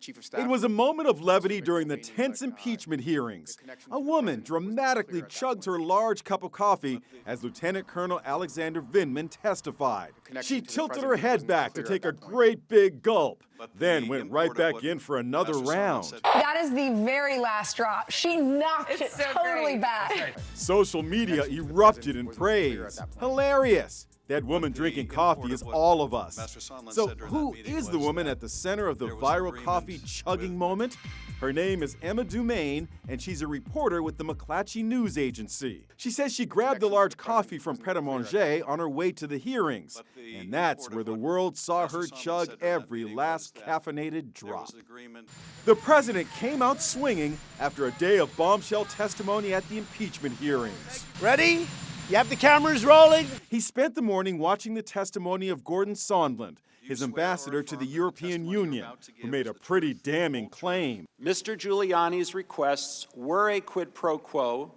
Chief of Staff. It was a moment of levity during the tense impeachment hearings. A woman dramatically chugged her large cup of coffee as Lieutenant Colonel Alexander Vindman testified. She tilted her head back to take a great big gulp, then went right back in for another round. That is the very last drop. She knocked it totally back. Social media erupted in praise. Hilarious. That woman drinking coffee is all of us. So who is the woman at the center of the viral coffee chugging moment? Her name is Emma Dumain, and she's a reporter with the McClatchy news agency. She says she grabbed the large coffee from Pret-a-Manger on her way to the hearings, and that's where the world saw her chug every last caffeinated drop. The president came out swinging after a day of bombshell testimony at the impeachment hearings. Ready? You have the cameras rolling? He spent the morning watching the testimony of Gordon Sondland, his ambassador to the European Union, who made a pretty damning claim. Mr. Giuliani's requests were a quid pro quo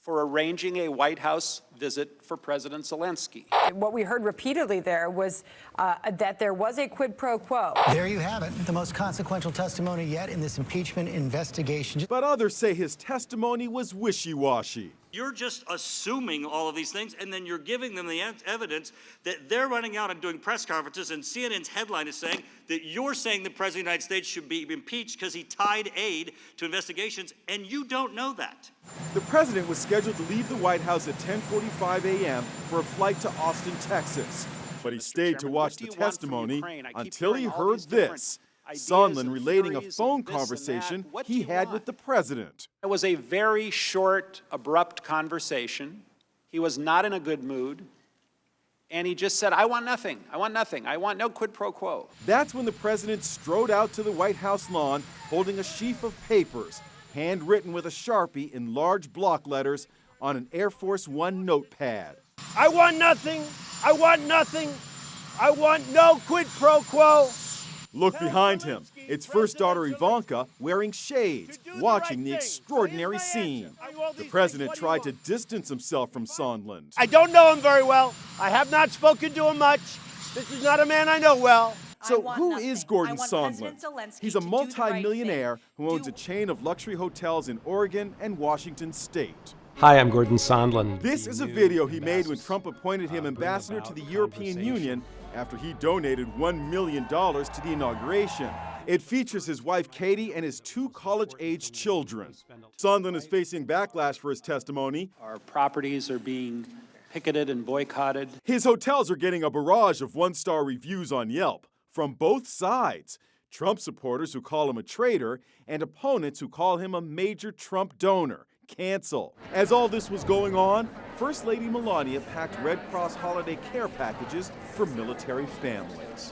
for arranging a White House visit for President Zelensky. What we heard repeatedly there was that there was a quid pro quo. There you have it, the most consequential testimony yet in this impeachment investigation. But others say his testimony was wishy-washy. You're just assuming all of these things, and then you're giving them the evidence that they're running out and doing press conferences, and CNN's headline is saying that you're saying the President of the United States should be impeached because he tied aid to investigations, and you don't know that. The president was scheduled to leave the White House at 10:45 a.m. for a flight to Austin, Texas. But he stayed to watch the testimony until he heard this. Sondland relating a phone conversation he had with the president. It was a very short, abrupt conversation. He was not in a good mood. And he just said, I want nothing. I want nothing. I want no quid pro quo. That's when the president strode out to the White House lawn holding a sheaf of papers, handwritten with a Sharpie in large block letters on an Air Force One notepad. I want nothing. I want nothing. I want no quid pro quo. Look behind him. It's first daughter Ivanka wearing shades, watching the extraordinary scene. The president tried to distance himself from Sondland. I don't know him very well. I have not spoken to him much. This is not a man I know well. So who is Gordon Sondland? He's a multi-millionaire who owns a chain of luxury hotels in Oregon and Washington State. Hi, I'm Gordon Sondland. This is a video he made when Trump appointed him ambassador to the European Union after he donated $1 million to the inauguration. It features his wife Katie and his 2 college-aged children. Sondland is facing backlash for his testimony. Our properties are being picketed and boycotted. His hotels are getting a barrage of 1-star reviews on Yelp from both sides. Trump supporters who call him a traitor and opponents who call him a major Trump donor. Cancel. As all this was going on, First Lady Melania packed Red Cross holiday care packages for military families.